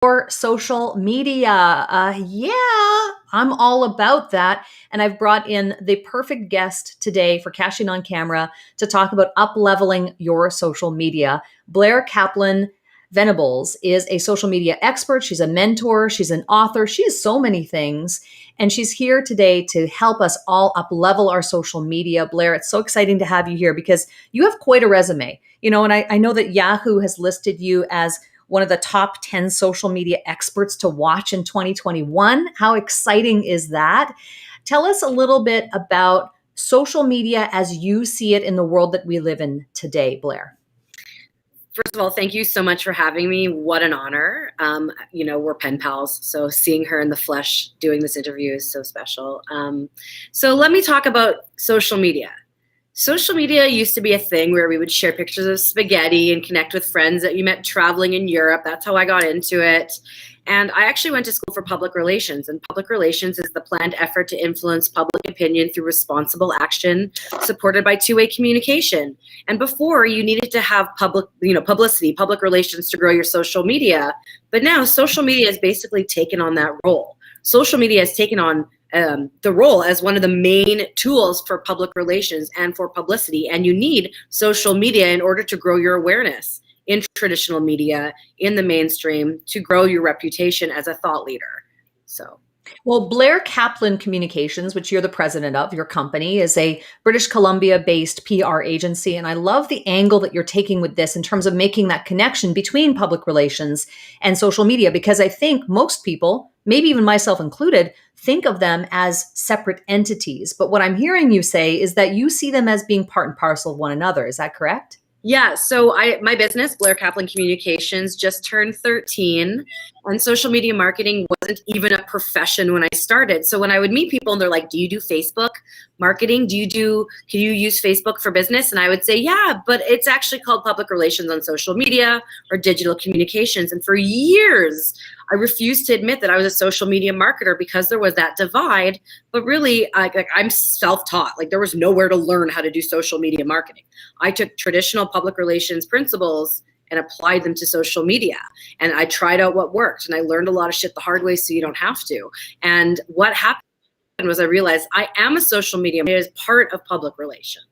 your social media. Yeah, I'm all about that. And I've brought in the perfect guest today for Cashing on Camera to talk about up-leveling your social media. Blair Kaplan Venables is a social media expert. She's a mentor. She's an author. She is so many things. And she's here today to help us all up-level our social media. Blair, it's so exciting to have you here because you have quite a resume. You know, and I know that Yahoo has listed you as one of the top 10 social media experts to watch in 2021. How exciting is that? Tell us a little bit about social media as you see it in the world that we live in today, Blair. First of all, thank you so much for having me. What an honor. You know, we're pen pals, so seeing her in the flesh doing this interview is so special. So let me talk about social media. Social media used to be a thing where we would share pictures of spaghetti and connect with friends that you met traveling in Europe. That's how I got into it. And I actually went to school for public relations, and public relations is the planned effort to influence public opinion through responsible action supported by two-way communication. And before, you needed to have publicity, public relations to grow your social media. But now social media has basically taken on that role. Social media has taken on the role as one of the main tools for public relations and for publicity. And you need social media in order to grow your awareness in traditional media, in the mainstream, to grow your reputation as a thought leader. So. Well, Blair Kaplan Communications, which you're the president of, your company, is a British Columbia-based PR agency. And I love the angle that you're taking with this in terms of making that connection between public relations and social media, because I think most people, maybe even myself included, think of them as separate entities. But what I'm hearing you say is that you see them as being part and parcel of one another. Is that correct? Yeah, so my business, Blair Kaplan Communications, just turned 13, and social media marketing wasn't even a profession when I started. So when I would meet people and they're like, do you do Facebook marketing? Can you use Facebook for business? And I would say, yeah, but it's actually called public relations on social media or digital communications. And for years, I refused to admit that I was a social media marketer because there was that divide. But really, I'm self-taught. Like, there was nowhere to learn how to do social media marketing. I took traditional public relations principles and applied them to social media. And I tried out what worked. And I learned a lot of shit the hard way so you don't have to. And what happened was I realized I am a social media. It is part of public relations.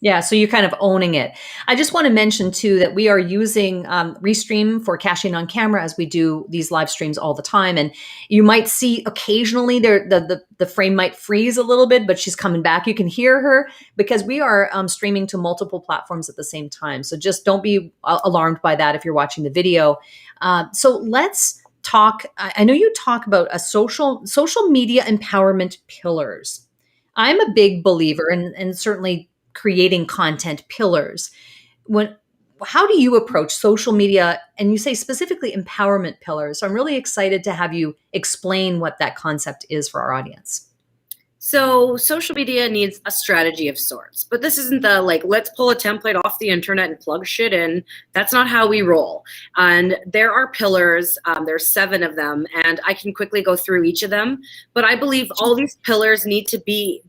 Yeah, so you're kind of owning it. I just want to mention too that we are using RESTREAM for caching on camera as we do these live streams all the time. And you might see occasionally the frame might freeze a little bit, but she's coming back. You can hear her because we are streaming to multiple platforms at the same time. So just don't be alarmed by that if you're watching the video. So let's talk. I know you talk about a social media empowerment pillars. I'm a big believer, and certainly creating content pillars. How do you approach social media? And you say specifically empowerment pillars. So I'm really excited to have you explain what that concept is for our audience. So social media needs a strategy of sorts, but this isn't the let's pull a template off the internet and plug shit in. That's not how we roll. And there are pillars, there's 7 of them, and I can quickly go through each of them. But I believe all these pillars need to be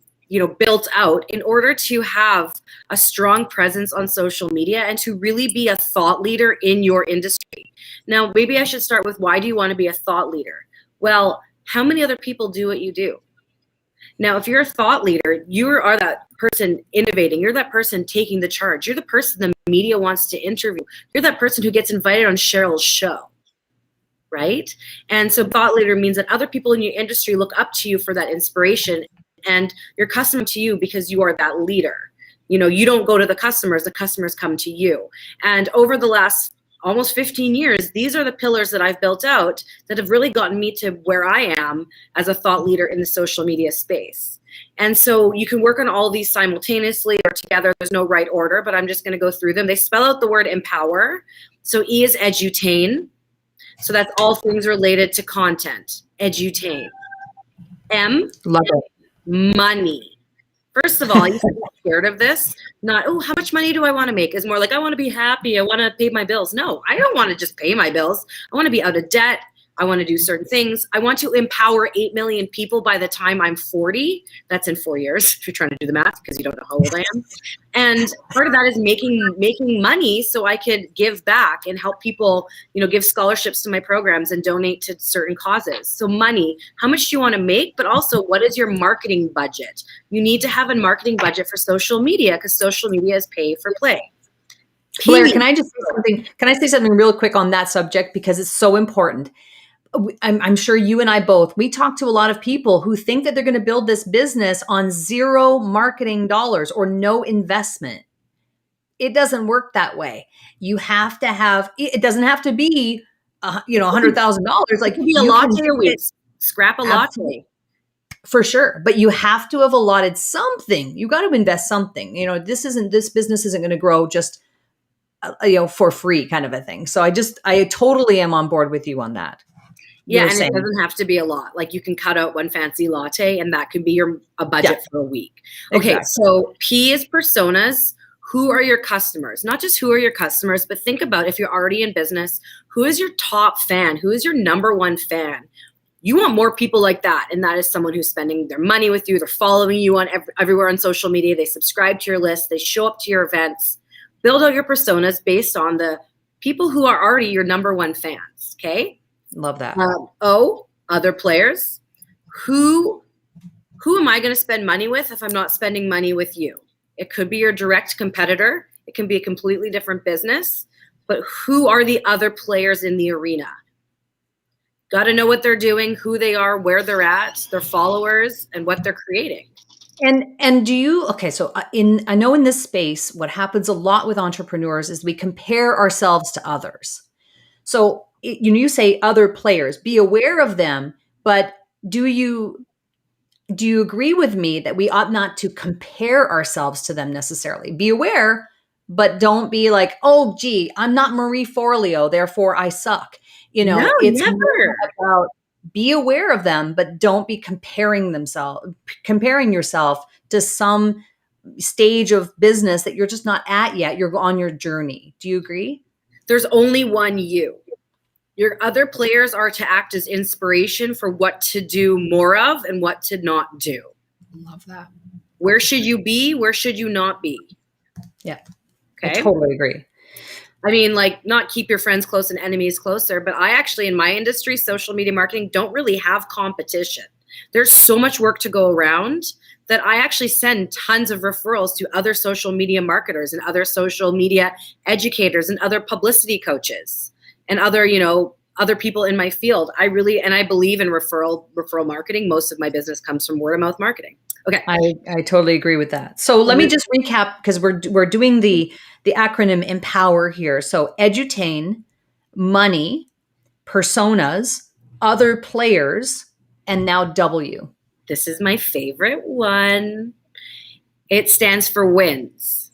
built out in order to have a strong presence on social media and to really be a thought leader in your industry. Now, maybe I should start with, why do you want to be a thought leader? Well, how many other people do what you do? Now, if you're a thought leader, you are that person innovating. You're that person taking the charge. You're the person the media wants to interview. You're that person who gets invited on Sheryl's show, right? And so thought leader means that other people in your industry look up to you for that inspiration, and you're accustomed to you because you are that leader. You don't go to the customers come to you. And over the last almost 15 years, these are the pillars that I've built out that have really gotten me to where I am as a thought leader in the social media space. And so you can work on all these simultaneously or together. There's no right order, but I'm just going to go through them. They spell out the word empower. So E is edutain. So that's all things related to content. Edutain. M. Love it. Money. First of all, you should get scared of this. Not, oh, how much money do I want to make? It's more like, I want to be happy. I want to pay my bills. No, I don't want to just pay my bills. I want to be out of debt. I want to do certain things. I want to empower 8 million people by the time I'm 40. That's in 4 years, if you're trying to do the math, because you don't know how old I am. And part of that is making money so I could give back and help people, give scholarships to my programs and donate to certain causes. So money, how much do you want to make? But also, what is your marketing budget? You need to have a marketing budget for social media, because social media is pay for play. Blair, can I just say something? Can I say something real quick on that subject, because it's so important? I'm sure you and I both, we talk to a lot of people who think that they're going to build this business on zero marketing dollars or no investment. It doesn't work that way. You have to have, it doesn't have to be, $100,000. Like, it could be a latte a week. Scrap a latte. For sure. But you have to have allotted something. You got to invest something. This business isn't going to grow just, for free kind of a thing. So I totally am on board with you on that. Yeah, and it doesn't have to be a lot. Like, you can cut out one fancy latte, and that could be a budget for a week. Okay, exactly. So P is personas. Who are your customers? Not just who are your customers, but think about, if you're already in business, who is your top fan? Who is your number one fan? You want more people like that, and that is someone who's spending their money with you. They're following you on everywhere on social media. They subscribe to your list. They show up to your events. Build out your personas based on the people who are already your number one fans, okay? Love that. Other players. Who am I going to spend money with if I'm not spending money with you? It could be your direct competitor. It can be a completely different business. But who are the other players in the arena? Got to know what they're doing, who they are, where they're at, their followers, and what they're creating. And do you, okay, so I know in this space, what happens a lot with entrepreneurs is we compare ourselves to others. So you say other players, be aware of them, but do you agree with me that we ought not to compare ourselves to them necessarily? Be aware, but don't be like, oh, gee, I'm not Marie Forleo, therefore I suck. No, it's never. About be aware of them, but don't be comparing yourself to some stage of business that you're just not at yet. You're on your journey. Do you agree? There's only one you. Your other players are to act as inspiration for what to do more of and what to not do. Love that. Where should you be? Where should you not be? Yeah. Okay. I totally agree. I mean, like, not keep your friends close and enemies closer, but I actually, in my industry, social media marketing, don't really have competition. There's so much work to go around that I actually send tons of referrals to other social media marketers and other social media educators and other publicity coaches and other people in my field. I believe in referral marketing. Most of my business comes from word of mouth marketing. Okay. I totally agree with that. So let me just recap, because we're doing the acronym EMPOWER here. So edutain, money, personas, other players, and now W. This is my favorite one. It stands for WINS.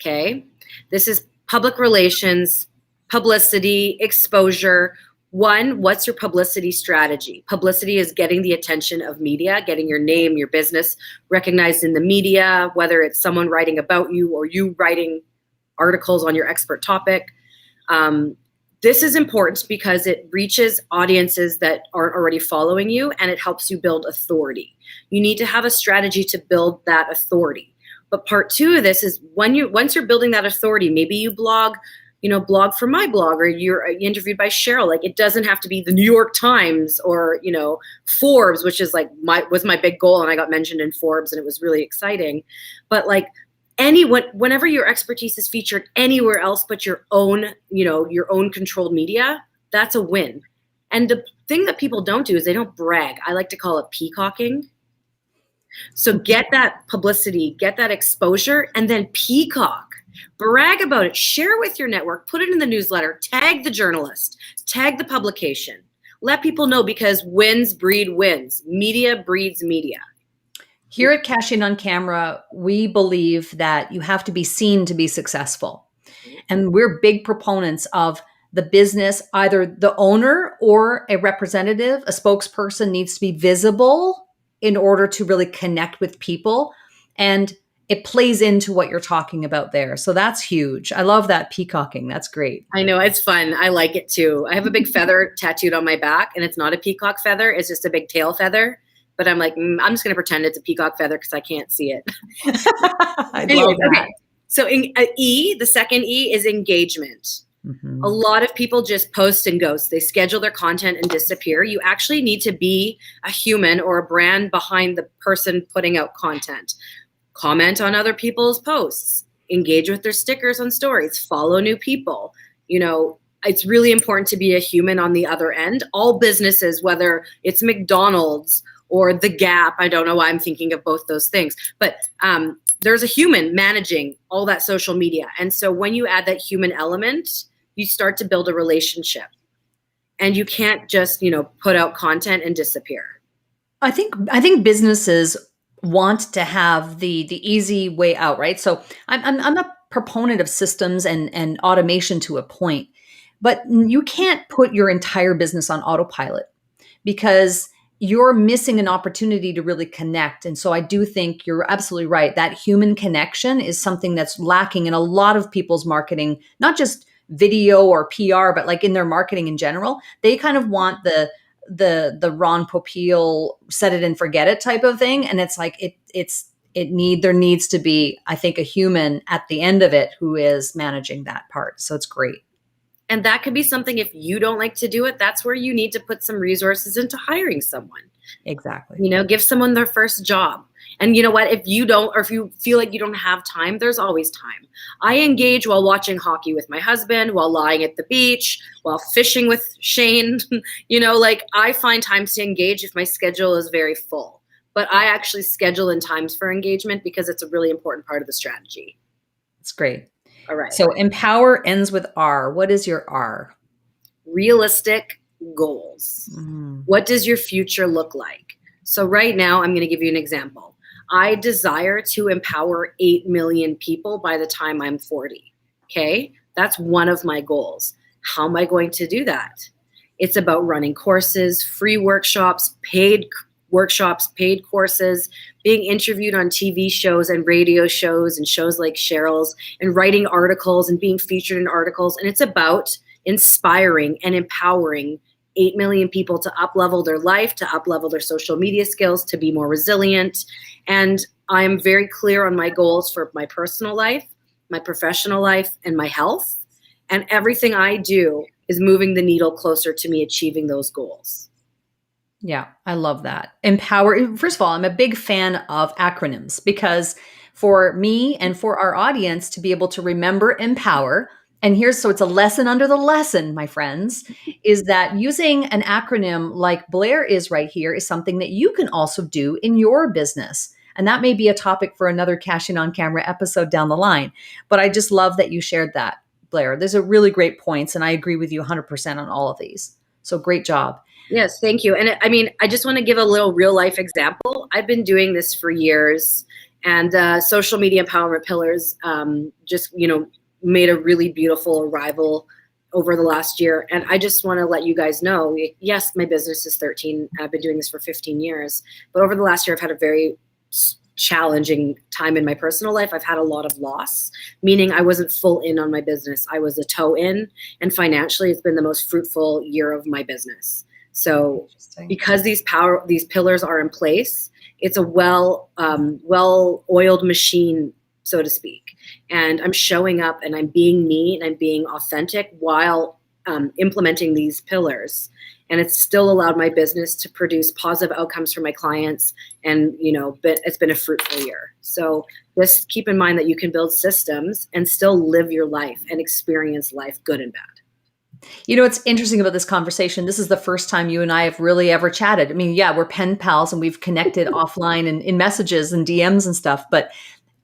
Okay. This is public relations, publicity, exposure. One, what's your publicity strategy? Publicity is getting the attention of media, getting your name, your business recognized in the media, whether it's someone writing about you or you writing articles on your expert topic. This is important because it reaches audiences that aren't already following you, and it helps you build authority. You need to have a strategy to build that authority. But part two of this is once you're building that authority, maybe you blog for my blog, or you're interviewed by Sheryl. Like, it doesn't have to be the New York Times or, Forbes, which is like was my big goal. And I got mentioned in Forbes and it was really exciting. But like whenever your expertise is featured anywhere else but your own controlled media, that's a win. And the thing that people don't do is they don't brag. I like to call it peacocking. So get that publicity, get that exposure, and then peacock. Brag about it, share with your network, put it in the newsletter, tag the journalist, tag the publication. Let people know, because wins breed wins. Media breeds media. Here at Cashing on Camera, we believe that you have to be seen to be successful. And we're big proponents of the business, either the owner or a representative, a spokesperson needs to be visible in order to really connect with people. And it plays into what you're talking about there. So that's huge. I love that peacocking. That's great. I know, it's fun. I like it too. I have a big feather tattooed on my back, and it's not a peacock feather. It's just a big tail feather. But I'm like, I'm just going to pretend it's a peacock feather because I can't see it. I Anyways, love that. okay. So the second E is engagement. Mm-hmm. A lot of people just post and ghost. They schedule their content and disappear. You actually need to be a human or a brand behind the person putting out content. Comment on other people's posts, engage with their stickers on stories, follow new people. You know, it's really important to be a human on the other end. All businesses, whether it's McDonald's or The Gap, I don't know why I'm thinking of both those things, but there's a human managing all that social media. And so when you add that human element, you start to build a relationship. And you can't just, put out content and disappear. I think businesses want to have the easy way out, right? So I'm a proponent of systems and automation to a point, but you can't put your entire business on autopilot because you're missing an opportunity to really connect. And so I do think you're absolutely right. That human connection is something that's lacking in a lot of people's marketing, not just video or PR, but like in their marketing in general. They kind of want the Ron Popeil set it and forget it type of thing. And it's like, there needs to be, I think, a human at the end of it who is managing that part. So it's great. And that could be something, if you don't like to do it, that's where you need to put some resources into hiring someone. Exactly. Give someone their first job. And you know what, if you don't, or if you feel like you don't have time, there's always time. I engage while watching hockey with my husband, while lying at the beach, while fishing with Shane. I find times to engage if my schedule is very full. But I actually schedule in times for engagement because it's a really important part of the strategy. It's great. All right. So empower ends with R. What is your R? Realistic goals. What does your future look like? So right now, I'm going to give you an example. I desire to empower 8 million people by the time I'm 40. Okay? That's one of my goals. How am I going to do that? It's about running courses, free workshops, paid courses, being interviewed on TV shows and radio shows and shows like Sheryl's, and writing articles and being featured in articles. And it's about inspiring and empowering 8 million people to up-level their life, to up-level their social media skills, to be more resilient. And I'm very clear on my goals for my personal life, my professional life, and my health. And everything I do is moving the needle closer to me achieving those goals. Yeah, I love that. Empower. First of all, I'm a big fan of acronyms because for me and for our audience to be able to remember empower, and so it's a lesson under the lesson, my friends, is that using an acronym like Blair is right here is something that you can also do in your business. And that may be a topic for another Cashing on Camera episode down the line. But I just love that you shared that, Blair. Those are really great points. And I agree with you 100% on all of these. So great job. Yes, thank you. And I just want to give a little real life example. I've been doing this for years, and social media empowerment pillars made a really beautiful arrival over the last year. And I just want to let you guys know, yes, my business is 13. I've been doing this for 15 years. But over the last year, I've had a very challenging time in my personal life. I've had a lot of loss, meaning I wasn't full in on my business. I was a toe in, and financially, it's been the most fruitful year of my business. So because these pillars are in place, it's a well-oiled machine, so to speak. And I'm showing up and I'm being me and I'm being authentic while implementing these pillars. And it's still allowed my business to produce positive outcomes for my clients. And, it's been a fruitful year. So just keep in mind that you can build systems and still live your life and experience life, good and bad. It's interesting about this conversation. This is the first time you and I have really ever chatted. I mean, yeah, we're pen pals and we've connected offline and in messages and DMs and stuff. But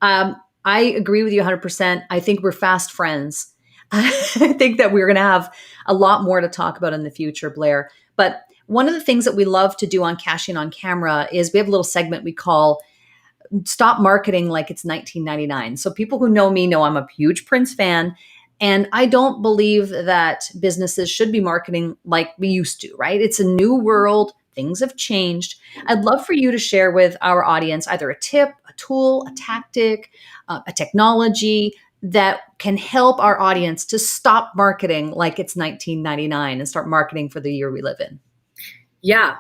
I agree with you 100%. I think we're fast friends. I think that we're going to have a lot more to talk about in the future, Blair. But one of the things that we love to do on Cashing on Camera is we have a little segment we call Stop Marketing Like It's 1999. So people who know me know I'm a huge Prince fan. And I don't believe that businesses should be marketing like we used to, right? It's a new world. things have changed. I'd love for you to share with our audience either a tip, a tool, a tactic, a technology that can help our audience to stop marketing like it's 1999 and start marketing for the year we live in. Yeah.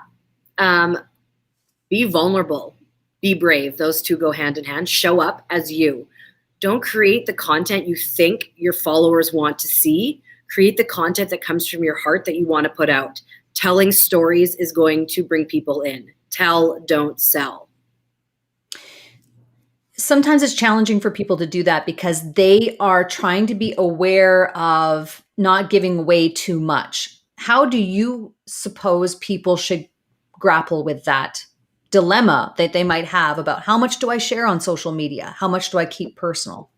Be vulnerable, be brave. Those two go hand in hand. Show up as you. Don't create the content you think your followers want to see. Create the content that comes from your heart that you want to put out. Telling stories is going to bring people in. Tell, don't sell. Sometimes it's challenging for people to do that because they are trying to be aware of not giving away too much. How do you suppose people should grapple with that dilemma that they might have about how much do I share on social media? How much do I keep personal?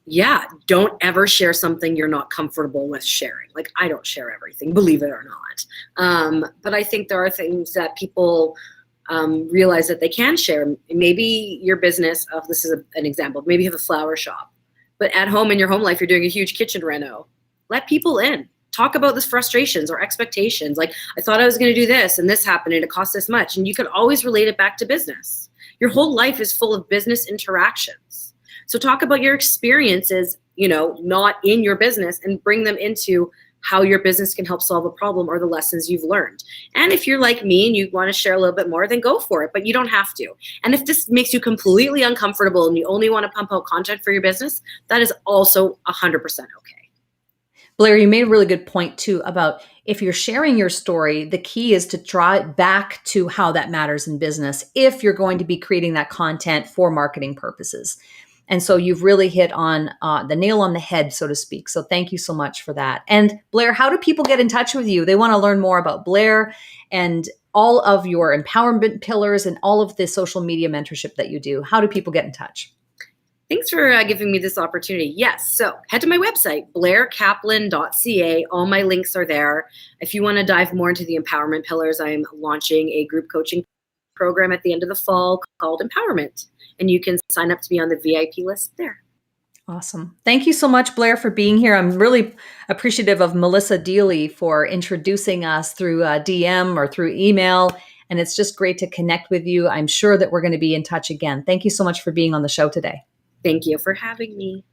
Yeah, don't ever share something you're not comfortable with sharing. Like, I don't share everything, believe it or not. But I think there are things that people realize that they can share. Maybe your business, this is an example, maybe you have a flower shop, but at home in your home life, you're doing a huge kitchen reno. Let people in. Talk about the frustrations or expectations. Like, I thought I was going to do this and this happened and it cost this much. And you can always relate it back to business. Your whole life is full of business interactions. So talk about your experiences, not in your business, and bring them into how your business can help solve a problem or the lessons you've learned. And if you're like me and you want to share a little bit more, then go for it, but you don't have to. And if this makes you completely uncomfortable and you only want to pump out content for your business, that is also 100% okay. Blair, you made a really good point too about if you're sharing your story, the key is to draw it back to how that matters in business if you're going to be creating that content for marketing purposes. And so you've really hit on the nail on the head, so to speak. So thank you so much for that. And Blair, how do people get in touch with you? They want to learn more about Blair and all of your empowerment pillars and all of the social media mentorship that you do. How do people get in touch? Thanks for giving me this opportunity. Yes, so head to my website, blairkaplan.ca. All my links are there. If you want to dive more into the empowerment pillars, I'm launching a group coaching program at the end of the fall called Empowerment. And you can sign up to be on the VIP list there. Awesome. Thank you so much, Blair, for being here. I'm really appreciative of Melissa Deely for introducing us through DM or through email. And it's just great to connect with you. I'm sure that we're going to be in touch again. Thank you so much for being on the show today. Thank you for having me.